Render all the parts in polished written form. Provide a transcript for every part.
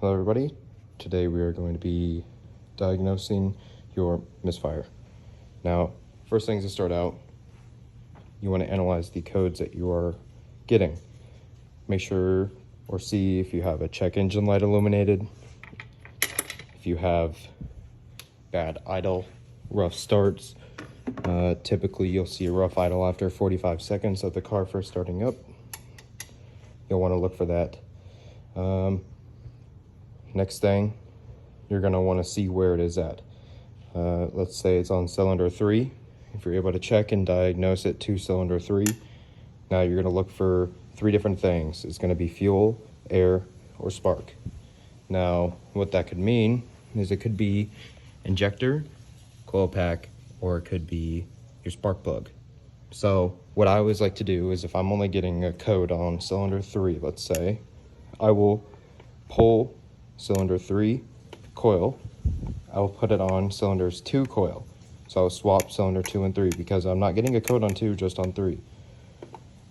Hello everybody, today we are going to be diagnosing your misfire. Now, first things to start out, you want to analyze the codes that you are getting. Make sure or see if you have a check engine light illuminated, if you have bad idle, rough starts. Typically you'll see a rough idle after 45 seconds of the car first starting up. You'll want to look for that. Next thing, you're going to want to see where it is at. Let's say it's on cylinder 3. If you're able to check and diagnose it to cylinder 3, now you're going to look for 3 different things. It's going to be fuel, air, or spark. Now, what that could mean is it could be injector, coil pack, or it could be your spark plug. So what I always like to do is if I'm only getting a code on cylinder 3, let's say, I will pull cylinder 3 coil, I will put it on cylinders 2 coil. So I'll swap cylinder 2 and 3 because I'm not getting a code on 2, just on 3.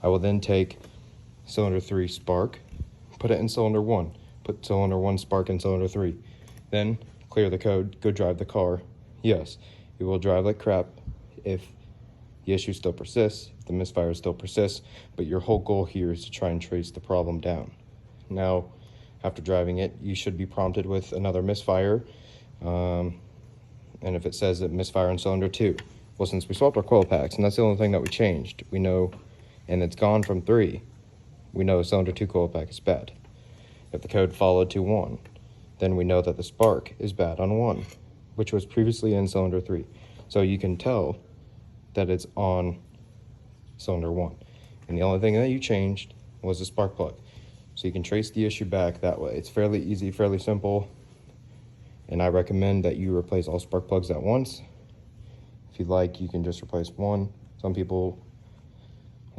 I will then take cylinder 3 spark, put it in cylinder 1, put cylinder 1 spark in cylinder 3. Then clear the code, go drive the car. Yes, it will drive like crap if the issue still persists, if the misfire still persists, but your whole goal here is to try and trace the problem down. Now, after driving it, you should be prompted with another misfire. And if it says that misfire in cylinder 2, well, since we swapped our coil packs, and that's the only thing that we changed, we know, and it's gone from 3, we know cylinder 2 coil pack is bad. If the code followed to 1, then we know that the spark is bad on 1, which was previously in cylinder 3. So you can tell that it's on cylinder 1. And the only thing that you changed was the spark plug. So you can trace the issue back that way. It's fairly easy, fairly simple. And I recommend that you replace all spark plugs at once. If you'd like, you can just replace one. Some people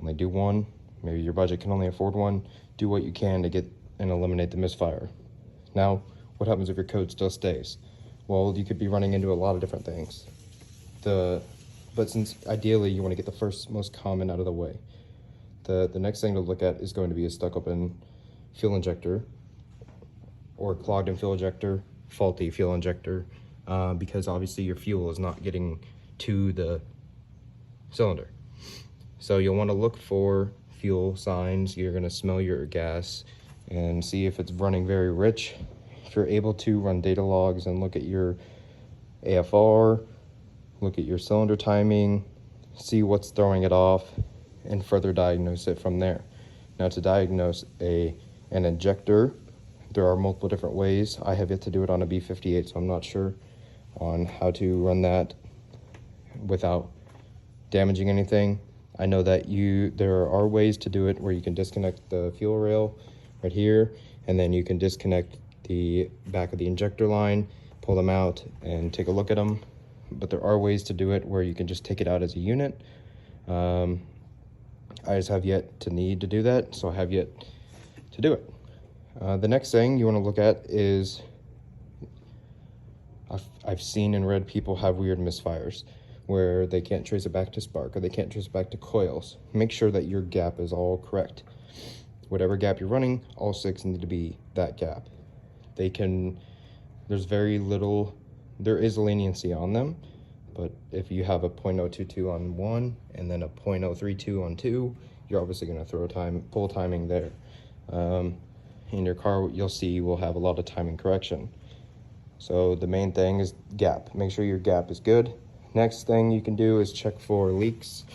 only do one. Maybe your budget can only afford one. Do what you can to get and eliminate the misfire. Now, what happens if your code still stays? Well, you could be running into a lot of different things. But since ideally you want to get the first most common out of the way, the next thing to look at is going to be a stuck open fuel injector or clogged in fuel injector, faulty fuel injector, because obviously your fuel is not getting to the cylinder. So you'll want to look for fuel signs. You're going to smell your gas and see if it's running very rich. If you're able to run data logs and look at your AFR, look at your cylinder timing, see what's throwing it off, and further diagnose it from there. Now, to diagnose an injector, there are multiple different ways. I have yet to do it on a B58, so I'm not sure on how to run that without damaging anything. I know that there are ways to do it where you can disconnect the fuel rail right here, and then you can disconnect the back of the injector line, pull them out, and take a look at them. But there are ways to do it where you can just take it out as a unit. I just have yet to need to do that, so I have yet to do it. The next thing you want to look at is, I've seen and read people have weird misfires where they can't trace it back to spark or they can't trace it back to coils. Make sure that your gap is all correct. Whatever gap you're running, all 6 need to be that gap. There's very little, there is leniency on them, but if you have a 0.022 on 1 and then a 0.032 on 2, you're obviously going to throw pull timing there. In your car, you'll see will have a lot of timing correction. So the main thing is gap. Make sure your gap is good. Next thing you can do is check for leaks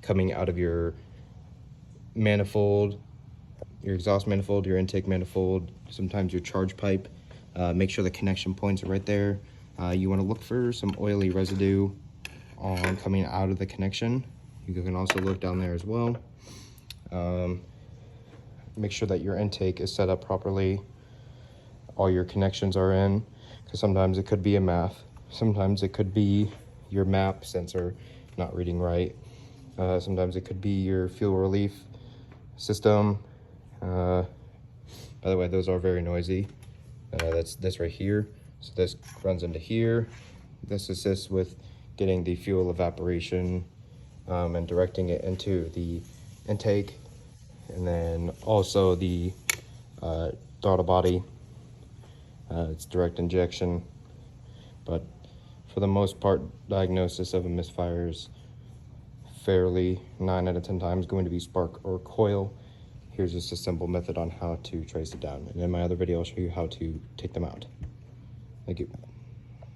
coming out of your manifold, your exhaust manifold, your intake manifold, sometimes your charge pipe. Make sure the connection points are right there. You want to look for some oily residue coming out of the connection. You can also look down there as well. Make sure that your intake is set up properly. All your connections are in, because sometimes it could be a MAF. Sometimes it could be your MAP sensor not reading right. Sometimes it could be your fuel relief system. By the way, those are very noisy. That's this right here. So this runs into here. This assists with getting the fuel evaporation and directing it into the intake, and then also the throttle body It's direct injection, but for the most part, diagnosis of a misfire is fairly 9 out of 10 times going to be spark or coil. Here's just a simple method on how to trace it down. And in my other video, I'll show you how to take them out. Thank you.